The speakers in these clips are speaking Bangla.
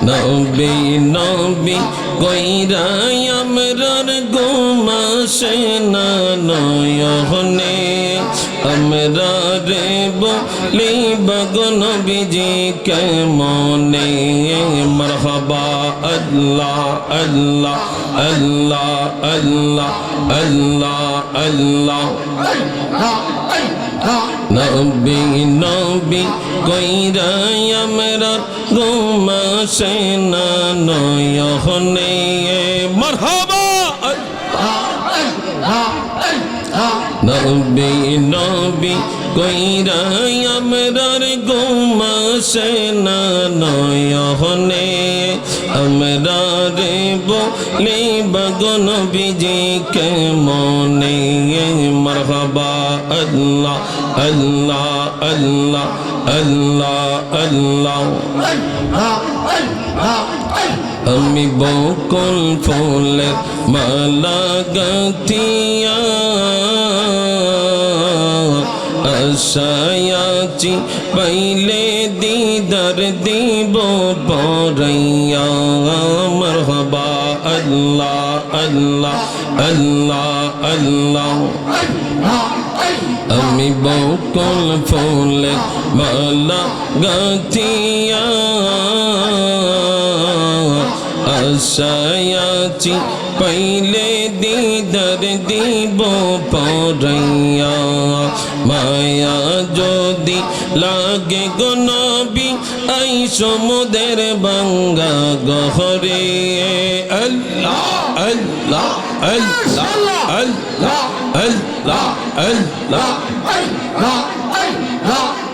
নবী নবী কইরা আমরার ঘুমাসে না নয়নে আমরা রে বলি বাগো নবীজি কেমনে মারহাবা আল্লাহ আল্লাহ আল্লাহ আল্লাহ আল্লাহ আল্লাহ নবী নবী কইরা আমরা ঘুমাসে না নয়নে মারহাবা নবী নবী কইরা আমরার ঘুমাসে না নয়নে আমরা রে বলি বাগো নবীজি কেমনে মারহাবা আল্লাহ আল্লাহ আল্লাহ আল্লাহ আল্লাহ আমি বকুল ফুলের মালা গাঁথিয়া আশায়াচি পাইলে দিদার দিব পরাইয়া মারহাবা আল্লাহ আল্লাহ আল্লাহ আল্লাহ আমি বকুল ফুলের মালা গাঁথিয়া আশায়াচি পাইলে দিদার দিব পরাইয়া মায়া যদি লাগে গো নবী আই সমুদের বাঙ্গা গহরে আল্লাহ আল্লাহ আল্লাহ আল্লাহ আল্লাহ আল্লাহ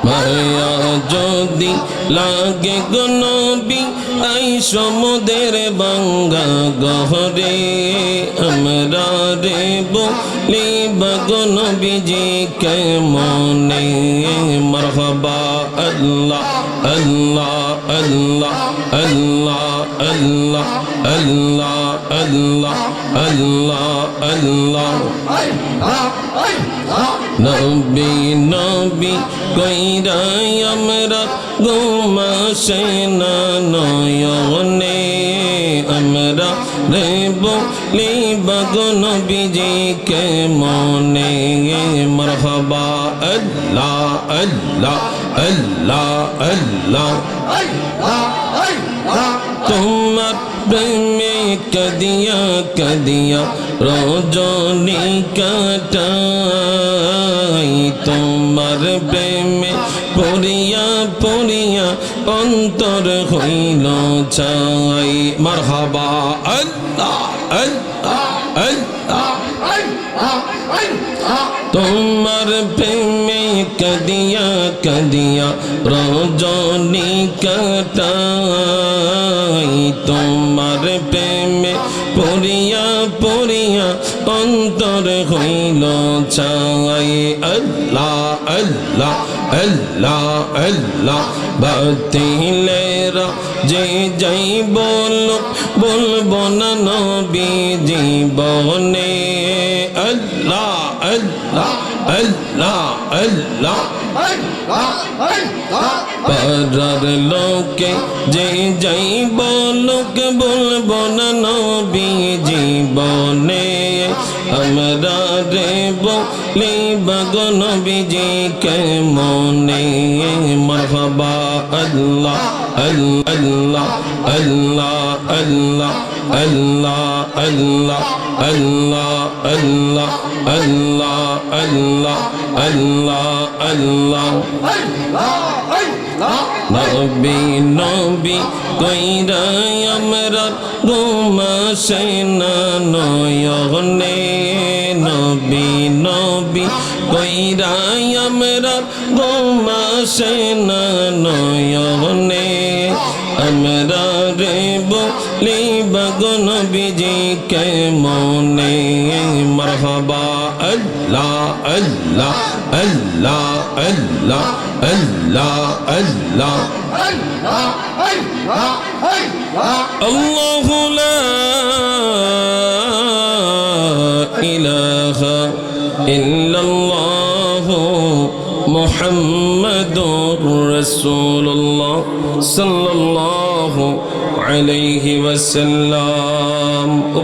মায়া যদি লাগে গো নবী আই সমুদের বাঙ্গা গহরে আমরা রে বলি বাগো নবীজি কেমনে মারহাবা আল্লাহ আল্লাহ আল্লাহ আল্লাহ আল্লাহ আল্লাহ আল্লাহ আল্লাহ আল্লাহ নবী নবী কইরা আমরা ঘুমাসে না নয়নে আমরা রে বলি বাগো নবীজি কেমনে মারহাবা আল্লাহ আল্লাহ আল্লাহ আল্লাহ তোমার প্রেমে কদিয়া কদিয়া রজনী কাটাই তোমার প্রেমে পড়িয়া পড়িয়া অন্তর হইল চাই মারহাবা আল্লাহ আল্লাহ আল্লাহ তোমার প্রেমে কদিয়া কদিয়া রজনী কাটাই তোমার প্রেমে পড়িয়া পড়িয়া অন্তর হইল চাই আল্লাহ আল্লাহ আল্লাহ আল্লাহ বাতিলেরা যে যাই বলবো না নবী জীবনে আল্লাহ আল্লাহ আল্লাহ আল্লাহ পারার লোকে যে যাই বলবো না নবী জীবনে আমরা রে বলি বাগো নবীজি কেমনে মারহাবা আল্লাহ আল্লাহ আল্লাহ আল্লাহ আল্লাহ আল্লাহ আল্লাহ আল্লাহ আল্লাহ আল্লাহ আল্লাহ আল্লাহ নবী নবী কইরা আমরা ঘুমাসে না নয়নে নবী নবী কইরা আমরা ঘুমাসে না নয়নে আমরা রে বলি বাগো নবীজি কেমনে মারহাবা আল্লাহ আল্লাহ আল্লাহ আল্লাহ আল্লাহ আল্লাহ আল্লাহু লা ইলাহা ইল্লাল্লাহ মুহাম্মাদুর রাসূলুল্লাহ সাল্লাল্লাহু আলাইহি ওয়াসাল্লাম।